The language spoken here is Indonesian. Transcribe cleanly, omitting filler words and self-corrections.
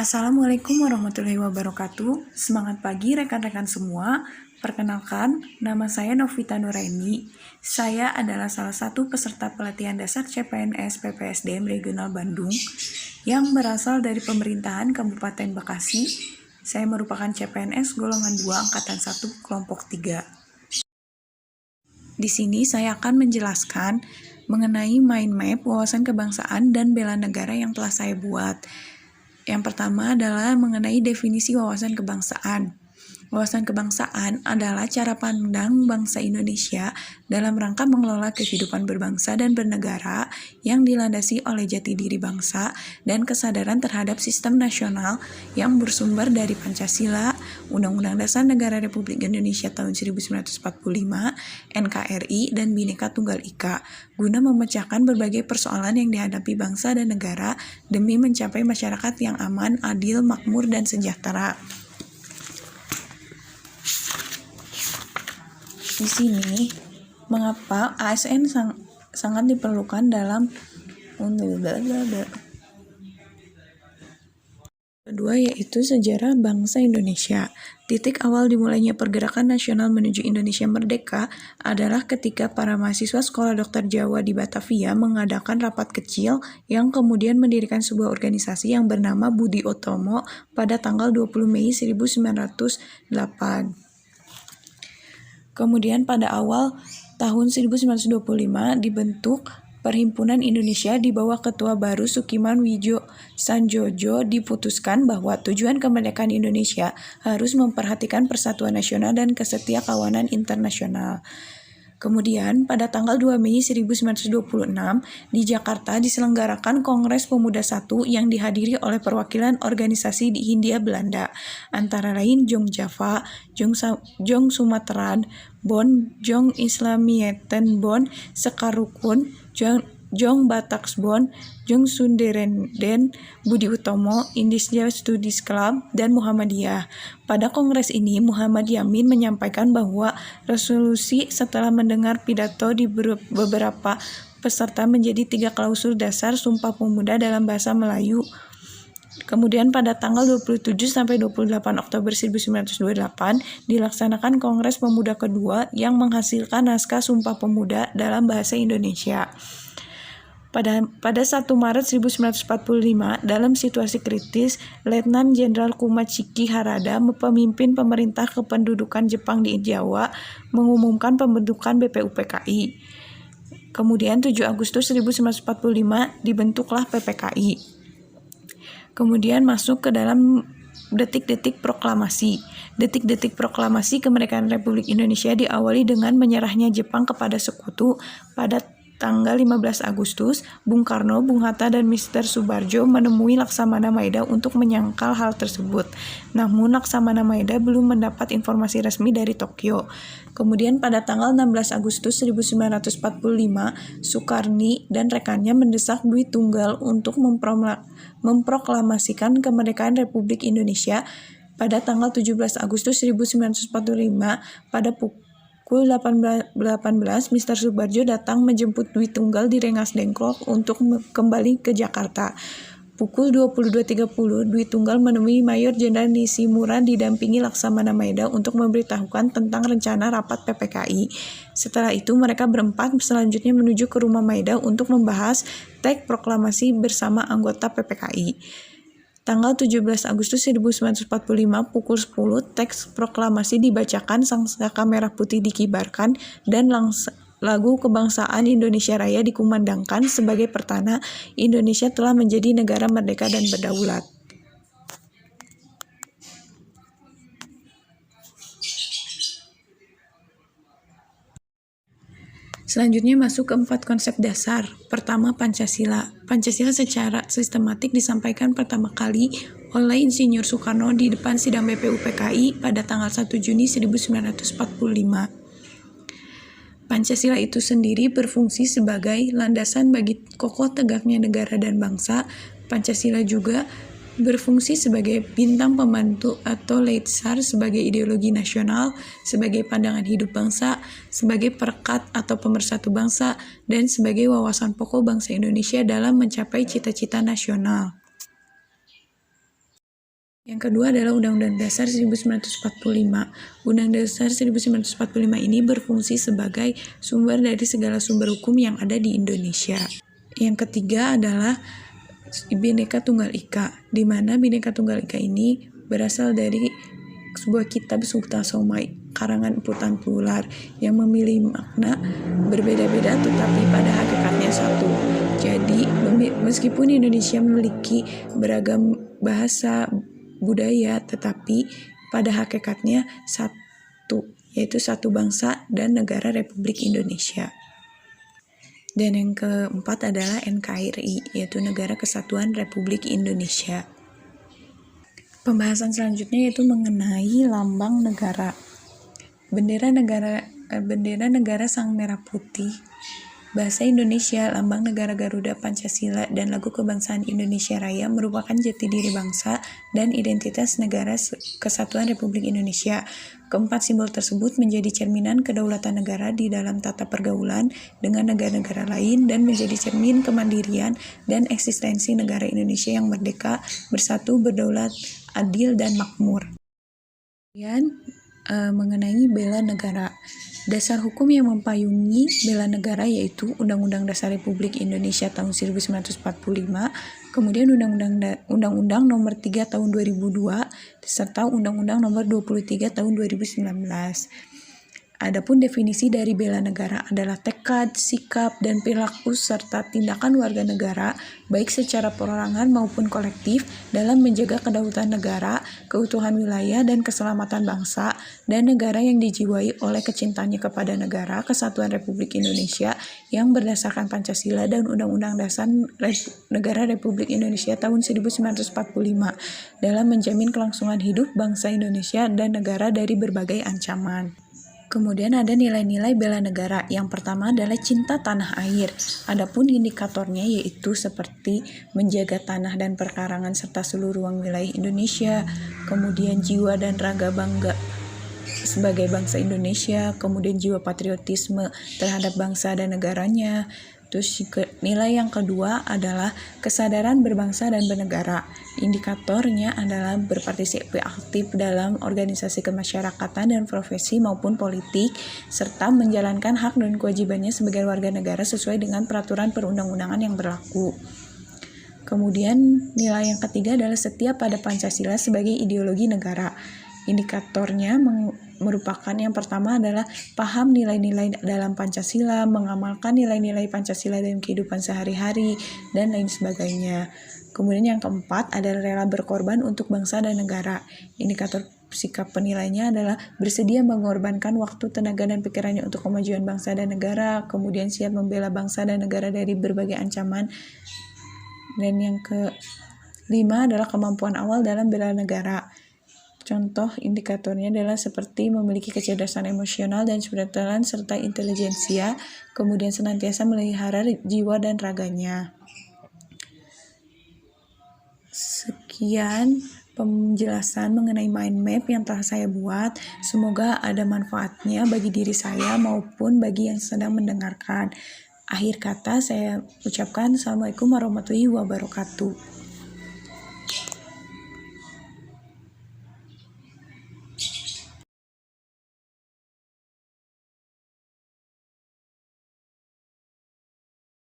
Assalamualaikum warahmatullahi wabarakatuh. Semangat pagi rekan-rekan semua. Perkenalkan, nama saya Novita Nuraini. Saya adalah salah satu peserta pelatihan dasar CPNS PPSDM Regional Bandung yang berasal dari pemerintahan Kabupaten Bekasi. Saya merupakan CPNS golongan 2 angkatan 1 kelompok 3. Di sini saya akan menjelaskan mengenai mind map wawasan kebangsaan dan bela negara yang telah saya buat. Yang pertama adalah mengenai definisi wawasan kebangsaan. Wawasan kebangsaan adalah cara pandang bangsa Indonesia dalam rangka mengelola kehidupan berbangsa dan bernegara yang dilandasi oleh jati diri bangsa dan kesadaran terhadap sistem nasional yang bersumber dari Pancasila, Undang-Undang Dasar Negara Republik Indonesia tahun 1945, NKRI, dan Bhinneka Tunggal Ika, guna memecahkan berbagai persoalan yang dihadapi bangsa dan negara demi mencapai masyarakat yang aman, adil, makmur, dan sejahtera. Di sini, mengapa ASN sangat diperlukan dalam kedua, yaitu sejarah bangsa Indonesia. Titik awal dimulainya pergerakan nasional menuju Indonesia merdeka adalah ketika para mahasiswa Sekolah Dokter Jawa di Batavia mengadakan rapat kecil yang kemudian mendirikan sebuah organisasi yang bernama Budi Utomo pada tanggal 20 Mei 1908. Kemudian pada awal tahun 1925 dibentuk Perhimpunan Indonesia di bawah Ketua baru Sukiman Widjo Sanjojo. Diputuskan bahwa tujuan kemerdekaan Indonesia harus memperhatikan persatuan nasional dan kesetiakawanan internasional. Kemudian pada tanggal 2 Mei 1926 di Jakarta diselenggarakan Kongres Pemuda I yang dihadiri oleh perwakilan organisasi di Hindia Belanda, antara lain Jong Java, Jong Sumatera, Bon, Jong Islamieten Bon, Sekarukun, Jong Bataksbon, Jong Sunderenden, Budi Utomo, Indische Studies Club, dan Muhammadiyah. Pada kongres ini, Muhammad Yamin menyampaikan bahwa resolusi setelah mendengar pidato di beberapa peserta menjadi 3 klausul dasar Sumpah Pemuda dalam bahasa Melayu. Kemudian pada tanggal 27 sampai 28 Oktober 1928 dilaksanakan Kongres Pemuda kedua yang menghasilkan naskah Sumpah Pemuda dalam bahasa Indonesia. Pada 1 Maret 1945, dalam situasi kritis, Letnan Jenderal Kumachiki Harada, pemimpin pemerintah kependudukan Jepang di Jawa, mengumumkan pembentukan BPUPKI. Kemudian 7 Agustus 1945 dibentuklah PPKI. Kemudian masuk ke dalam detik-detik proklamasi. Detik-detik proklamasi kemerdekaan Republik Indonesia diawali dengan menyerahnya Jepang kepada sekutu pada tanggal 15 Agustus. Bung Karno, Bung Hatta, dan Mr. Subarjo menemui Laksamana Maeda untuk menyangkal hal tersebut. Namun Laksamana Maeda belum mendapat informasi resmi dari Tokyo. Kemudian pada tanggal 16 Agustus 1945, Sukarni dan rekannya mendesak Dwi Tunggal untuk memproklamasikan kemerdekaan Republik Indonesia pada tanggal 17 Agustus 1945 pada pukul 18, Mr. Subarjo datang menjemput Dwi Tunggal di Rengas Dengklok untuk kembali ke Jakarta. Pukul 22.30, Dwi Tunggal menemui Mayor Jenderal Nishimura didampingi Laksamana Maeda untuk memberitahukan tentang rencana rapat PPKI. Setelah itu mereka berempat selanjutnya menuju ke rumah Maeda untuk membahas teks proklamasi bersama anggota PPKI. Tanggal 17 Agustus 1945 pukul 10 teks proklamasi dibacakan, sangsaka merah putih dikibarkan, dan lagu kebangsaan Indonesia Raya dikumandangkan. Sebagai pertanda, Indonesia telah menjadi negara merdeka dan berdaulat. Selanjutnya masuk ke 4 konsep dasar. Pertama, Pancasila. Pancasila secara sistematik disampaikan pertama kali oleh Insinyur Soekarno di depan sidang BPUPKI pada tanggal 1 Juni 1945. Pancasila itu sendiri berfungsi sebagai landasan bagi kokoh tegaknya negara dan bangsa. Pancasila juga berfungsi sebagai bintang pembantu atau Leitsar, sebagai ideologi nasional, sebagai pandangan hidup bangsa, sebagai perekat atau pemersatu bangsa, dan sebagai wawasan pokok bangsa Indonesia dalam mencapai cita-cita nasional. Yang kedua adalah Undang-Undang Dasar 1945. Undang-Undang Dasar 1945 ini berfungsi sebagai sumber dari segala sumber hukum yang ada di Indonesia. Yang ketiga adalah Bhinneka Tunggal Ika, di mana Bhinneka Tunggal Ika ini berasal dari sebuah kitab Suta Somai karangan Empu Tantular yang memiliki makna berbeda-beda tetapi pada hakikatnya satu. Jadi meskipun Indonesia memiliki beragam bahasa budaya, tetapi pada hakikatnya satu, yaitu satu bangsa dan negara Republik Indonesia. Dan yang keempat adalah NKRI, yaitu Negara Kesatuan Republik Indonesia. Pembahasan selanjutnya yaitu mengenai lambang negara. Bendera negara Sang Merah Putih, bahasa Indonesia, lambang negara Garuda Pancasila, dan lagu kebangsaan Indonesia Raya merupakan jati diri bangsa dan identitas negara Kesatuan Republik Indonesia. Keempat simbol tersebut menjadi cerminan kedaulatan negara di dalam tata pergaulan dengan negara-negara lain dan menjadi cermin kemandirian dan eksistensi negara Indonesia yang merdeka, bersatu, berdaulat, adil, dan makmur. Kemudian mengenai bela negara. Dasar hukum yang mempayungi bela negara yaitu Undang-Undang Dasar Republik Indonesia tahun 1945, kemudian Undang-Undang Nomor 3 tahun 2002, serta Undang-Undang Nomor 23 tahun 2019. Adapun definisi dari bela negara adalah tekad, sikap, dan perilaku serta tindakan warga negara, baik secara perorangan maupun kolektif, dalam menjaga kedaulatan negara, keutuhan wilayah, dan keselamatan bangsa dan negara yang dijiwai oleh kecintaannya kepada negara Kesatuan Republik Indonesia yang berdasarkan Pancasila dan Undang-Undang Dasar Negara Republik Indonesia tahun 1945 dalam menjamin kelangsungan hidup bangsa Indonesia dan negara dari berbagai ancaman. Kemudian ada nilai-nilai bela negara. Yang pertama adalah cinta tanah air. Adapun indikatornya yaitu seperti menjaga tanah dan perkarangan serta seluruh ruang wilayah Indonesia, kemudian jiwa dan raga bangga sebagai bangsa Indonesia, kemudian jiwa patriotisme terhadap bangsa dan negaranya. Terus nilai yang kedua adalah kesadaran berbangsa dan bernegara. Indikatornya adalah berpartisipasi aktif dalam organisasi kemasyarakatan dan profesi maupun politik, serta menjalankan hak dan kewajibannya sebagai warga negara sesuai dengan peraturan perundang-undangan yang berlaku. Kemudian nilai yang ketiga adalah setia pada Pancasila sebagai ideologi negara. Indikatornya merupakan yang pertama adalah paham nilai-nilai dalam Pancasila, mengamalkan nilai-nilai Pancasila dalam kehidupan sehari-hari, dan lain sebagainya. Kemudian yang keempat adalah rela berkorban untuk bangsa dan negara. Indikator sikap penilainya adalah bersedia mengorbankan waktu, tenaga, dan pikirannya untuk kemajuan bangsa dan negara, kemudian siap membela bangsa dan negara dari berbagai ancaman. Dan yang kelima adalah kemampuan awal dalam bela negara. Contoh indikatornya adalah seperti memiliki kecerdasan emosional dan spiritual serta intelijensia, kemudian senantiasa melihara jiwa dan raganya. Sekian penjelasan mengenai mind map yang telah saya buat. Semoga ada manfaatnya bagi diri saya maupun bagi yang sedang mendengarkan. Akhir kata saya ucapkan Assalamualaikum warahmatullahi wabarakatuh.